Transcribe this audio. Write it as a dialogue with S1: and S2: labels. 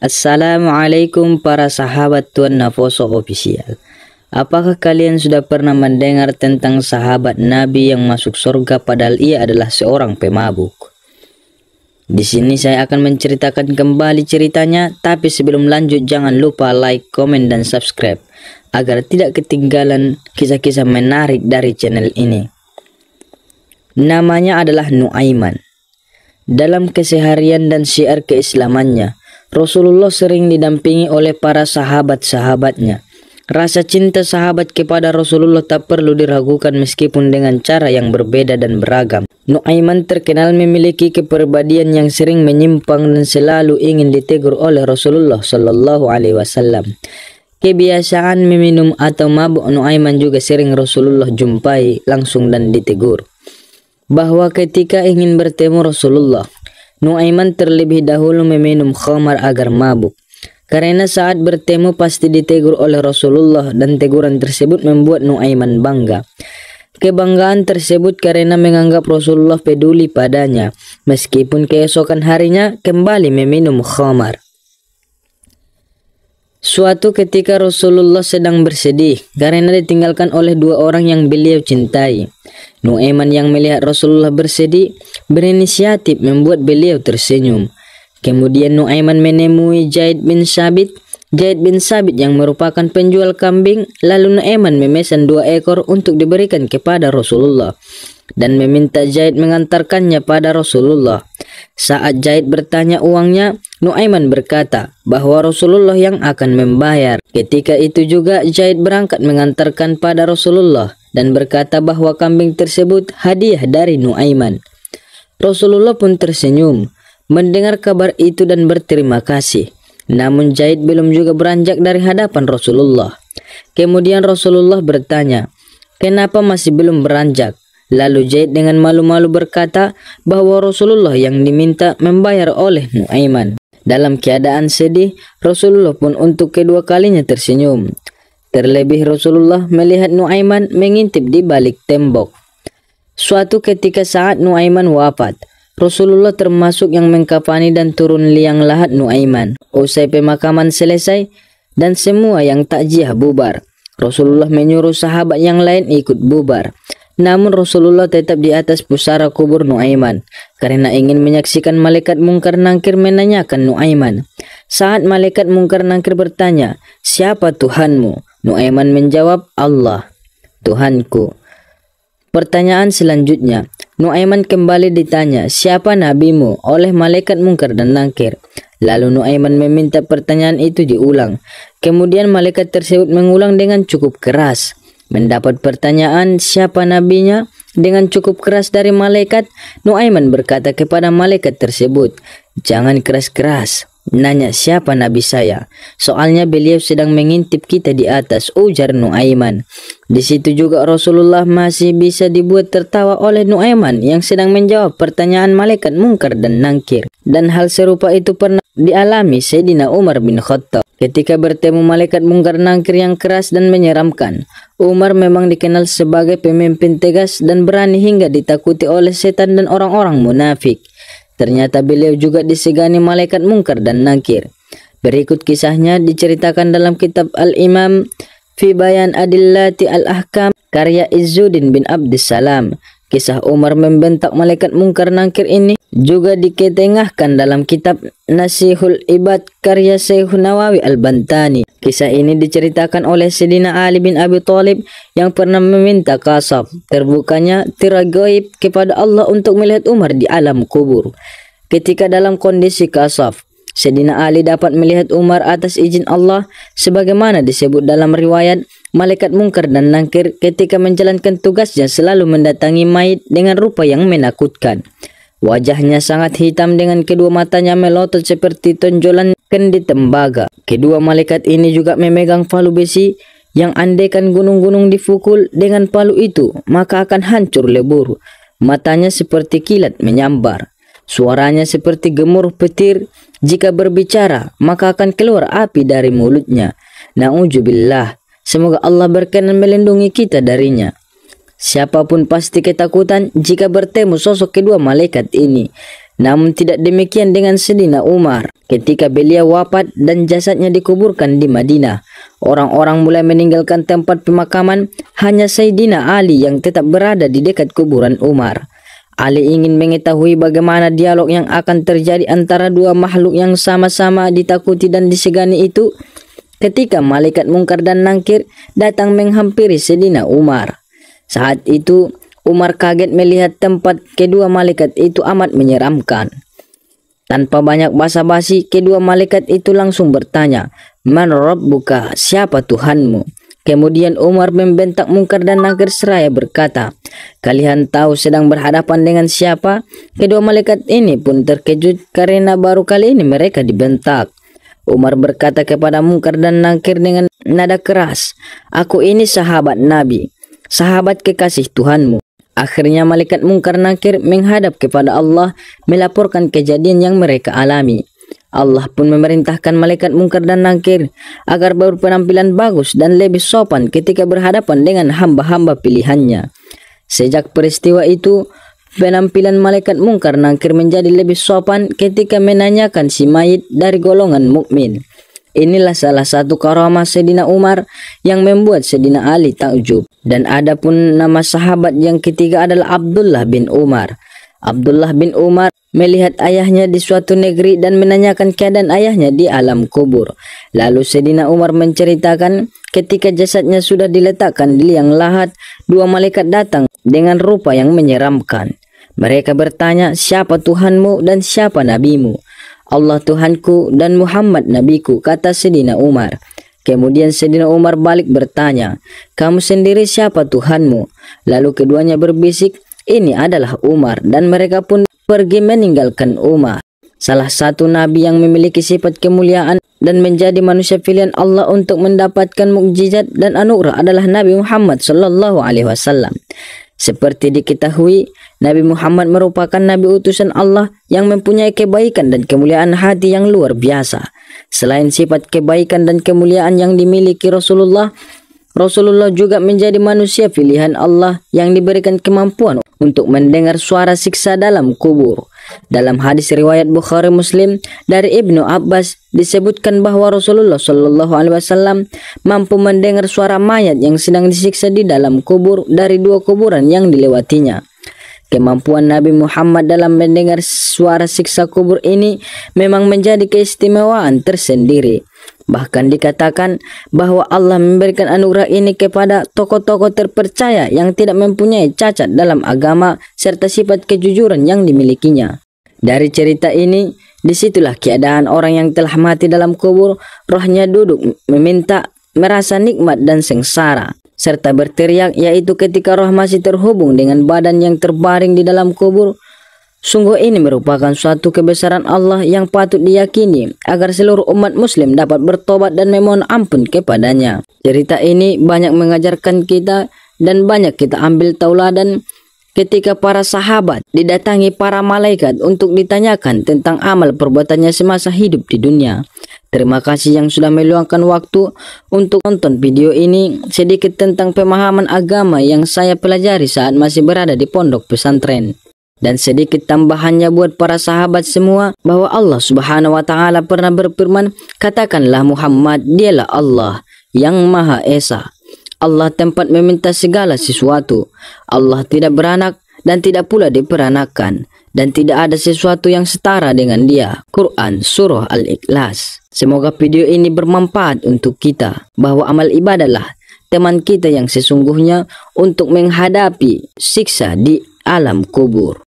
S1: Assalamualaikum para sahabat Tuan Nafoso Official. Apakah kalian sudah pernah mendengar tentang sahabat Nabi yang masuk surga padahal ia adalah seorang pemabuk? Di sini saya akan menceritakan kembali ceritanya, tapi sebelum lanjut jangan lupa like, komen, dan subscribe agar tidak ketinggalan kisah-kisah menarik dari channel ini. Namanya adalah Nuaiman. Dalam keseharian dan syiar keislamannya, Rasulullah sering didampingi oleh para sahabat-sahabatnya. Rasa cinta sahabat kepada Rasulullah tak perlu diragukan meskipun dengan cara yang berbeda dan beragam. Nuaiman terkenal memiliki kepribadian yang sering menyimpang dan selalu ingin ditegur oleh Rasulullah Shallallahu Alaihi Wasallam. Kebiasaan meminum atau mabuk Nuaiman juga sering Rasulullah jumpai langsung dan ditegur. Bahwa ketika ingin bertemu Rasulullah, Nuaiman terlebih dahulu meminum khamar agar mabuk. Karena saat bertemu pasti ditegur oleh Rasulullah dan teguran tersebut membuat Nuaiman bangga. Kebanggaan tersebut karena menganggap Rasulullah peduli padanya, meskipun keesokan harinya kembali meminum khamar. Suatu ketika Rasulullah sedang bersedih karena ditinggalkan oleh dua orang yang beliau cintai. Nuaiman yang melihat Rasulullah bersedih berinisiatif membuat beliau tersenyum. Kemudian Nuaiman menemui Zaid bin Sabit yang merupakan penjual kambing. Lalu Nuaiman memesan 2 ekor untuk diberikan kepada Rasulullah dan meminta Zaid mengantarkannya pada Rasulullah. Saat Zaid bertanya uangnya, Nuaiman berkata bahwa Rasulullah yang akan membayar. Ketika itu juga Zaid berangkat mengantarkan pada Rasulullah dan berkata bahwa kambing tersebut hadiah dari Nuaiman. Rasulullah pun tersenyum mendengar kabar itu dan berterima kasih. Namun Zaid belum juga beranjak dari hadapan Rasulullah. Kemudian Rasulullah bertanya, "Kenapa masih belum beranjak?" Lalu Zaid dengan malu-malu berkata bahwa Rasulullah yang diminta membayar oleh Nuaiman. Dalam keadaan sedih, Rasulullah pun untuk kedua kalinya tersenyum. Terlebih Rasulullah melihat Nuaiman mengintip di balik tembok. Suatu ketika saat Nuaiman wafat, Rasulullah termasuk yang mengkafani dan turun liang lahat Nuaiman. Usai pemakaman selesai dan semua yang takziah bubar, Rasulullah menyuruh sahabat yang lain ikut bubar. Namun Rasulullah tetap di atas pusara kubur Nuaiman karena ingin menyaksikan malaikat mungkar nangkir menanyakan Nuaiman. Saat malaikat mungkar nangkir bertanya, "Siapa Tuhanmu?" Nuaiman menjawab, "Allah, Tuhanku." Pertanyaan selanjutnya, Nuaiman kembali ditanya, "Siapa nabimu?" oleh malaikat mungkar dan nangkir. Lalu Nuaiman meminta pertanyaan itu diulang. Kemudian malaikat tersebut mengulang dengan cukup keras. Mendapat pertanyaan siapa nabinya dengan cukup keras dari malaikat, Nuaiman berkata kepada malaikat tersebut, "Jangan keras-keras, nanya siapa nabi saya. Soalnya beliau sedang mengintip kita di atas," ujar Nuaiman. Di situ juga Rasulullah masih bisa dibuat tertawa oleh Nuaiman yang sedang menjawab pertanyaan malaikat mungkar dan nangkir. Dan hal serupa itu pernah dialami Sayyidina Umar bin Khattab. Ketika bertemu malaikat mungkar nangkir yang keras dan menyeramkan, Umar memang dikenal sebagai pemimpin tegas dan berani hingga ditakuti oleh setan dan orang-orang munafik. Ternyata beliau juga disegani malaikat mungkar dan nangkir. Berikut kisahnya diceritakan dalam kitab Al-Imam Fi Bayan Adillati Al-Ahkam karya Izzuddin bin Abdissalam. Kisah Umar membentak malaikat mungkar nangkir ini juga diketengahkan dalam kitab Nasihul Ibad karya Syekh Nawawi Al-Bantani. Kisah ini diceritakan oleh Sayyidina Ali bin Abi Thalib yang pernah meminta kasaf terbukanya tirai gaib kepada Allah untuk melihat Umar di alam kubur. Ketika dalam kondisi kasaf, Sayyidina Ali dapat melihat Umar atas izin Allah sebagaimana disebut dalam riwayat. Malaikat mungkar dan nangkir ketika menjalankan tugasnya selalu mendatangi mayit dengan rupa yang menakutkan. Wajahnya sangat hitam dengan kedua matanya melotot seperti tonjolan kendi tembaga. Kedua malaikat ini juga memegang palu besi yang andaikan gunung-gunung dipukul dengan palu itu maka akan hancur lebur. Matanya seperti kilat menyambar. Suaranya seperti gemuruh petir. Jika berbicara maka akan keluar api dari mulutnya. Na'udzubillah. Semoga Allah berkenan melindungi kita darinya. Siapapun pasti ketakutan jika bertemu sosok kedua malaikat ini. Namun tidak demikian dengan Sayyidina Umar. Ketika beliau wafat dan jasadnya dikuburkan di Madinah, orang-orang mulai meninggalkan tempat pemakaman. Hanya Sayyidina Ali yang tetap berada di dekat kuburan Umar. Ali ingin mengetahui bagaimana dialog yang akan terjadi antara dua makhluk yang sama-sama ditakuti dan disegani itu, ketika malaikat Munkar dan Nakir datang menghampiri Sayyidina Umar. Saat itu Umar kaget melihat tempat kedua malaikat itu amat menyeramkan. Tanpa banyak basa-basi, kedua malaikat itu langsung bertanya, "Man Rabbuka?" Siapa Tuhanmu? Kemudian Umar membentak Munkar dan Nakir seraya berkata, "Kalian tahu sedang berhadapan dengan siapa?" Kedua malaikat ini pun terkejut karena baru kali ini mereka dibentak. Umar berkata kepada Munkar dan Nakir dengan nada keras, "Aku ini sahabat Nabi, sahabat kekasih Tuhanmu." Akhirnya malaikat Munkar Nakir menghadap kepada Allah melaporkan kejadian yang mereka alami. Allah pun memerintahkan malaikat Munkar dan Nakir agar berpenampilan bagus dan lebih sopan ketika berhadapan dengan hamba-hamba pilihannya. Sejak peristiwa itu, penampilan malaikat Munkar Nakir menjadi lebih sopan ketika menanyakan si mayit dari golongan mukmin. Inilah salah satu karamah Sayyidina Umar yang membuat Sayyidina Ali takjub. Dan ada pun nama sahabat yang ketiga adalah Abdullah bin Umar. Abdullah bin Umar melihat ayahnya di suatu negeri dan menanyakan keadaan ayahnya di alam kubur. Lalu Sayyidina Umar menceritakan ketika jasadnya sudah diletakkan di liang lahat, dua malaikat datang dengan rupa yang menyeramkan. Mereka bertanya, "Siapa Tuhanmu dan siapa nabimu?" "Allah Tuhanku dan Muhammad nabiku," kata Sayyidina Umar. Kemudian Sayyidina Umar balik bertanya, "Kamu sendiri siapa Tuhanmu?" Lalu keduanya berbisik, "Ini adalah Umar," dan mereka pun pergi meninggalkan Umar. Salah satu nabi yang memiliki sifat kemuliaan dan menjadi manusia pilihan Allah untuk mendapatkan mukjizat dan anugerah adalah Nabi Muhammad SAW. Seperti diketahui, Nabi Muhammad merupakan Nabi utusan Allah yang mempunyai kebaikan dan kemuliaan hati yang luar biasa. Selain sifat kebaikan dan kemuliaan yang dimiliki Rasulullah juga menjadi manusia pilihan Allah yang diberikan kemampuan untuk mendengar suara siksa dalam kubur. Dalam hadis riwayat Bukhari Muslim dari Ibnu Abbas disebutkan bahwa Rasulullah SAW mampu mendengar suara mayat yang sedang disiksa di dalam kubur dari dua kuburan yang dilewatinya. Kemampuan Nabi Muhammad dalam mendengar suara siksa kubur ini memang menjadi keistimewaan tersendiri. Bahkan dikatakan bahwa Allah memberikan anugerah ini kepada tokoh-tokoh terpercaya yang tidak mempunyai cacat dalam agama serta sifat kejujuran yang dimilikinya. Dari cerita ini, disitulah keadaan orang yang telah mati dalam kubur, rohnya duduk meminta, merasa nikmat dan sengsara, serta berteriak, yaitu ketika roh masih terhubung dengan badan yang terbaring di dalam kubur. Sungguh ini merupakan suatu kebesaran Allah yang patut diyakini agar seluruh umat muslim dapat bertobat dan memohon ampun kepadanya. Cerita ini banyak mengajarkan kita dan banyak kita ambil tauladan ketika para sahabat didatangi para malaikat untuk ditanyakan tentang amal perbuatannya semasa hidup di dunia. Terima kasih yang sudah meluangkan waktu untuk nonton video ini. Sedikit tentang pemahaman agama yang saya pelajari saat masih berada di pondok pesantren. Dan sedikit tambahannya buat para sahabat semua bahwa Allah Subhanahu wa Ta'ala pernah berfirman, "Katakanlah Muhammad, dialah Allah yang Maha Esa. Allah tempat meminta segala sesuatu. Allah tidak beranak dan tidak pula diperanakan, dan tidak ada sesuatu yang setara dengan Dia." Quran Surah Al-Ikhlas. Semoga video ini bermanfaat untuk kita, bahwa amal ibadahlah teman kita yang sesungguhnya untuk menghadapi siksa di alam kubur.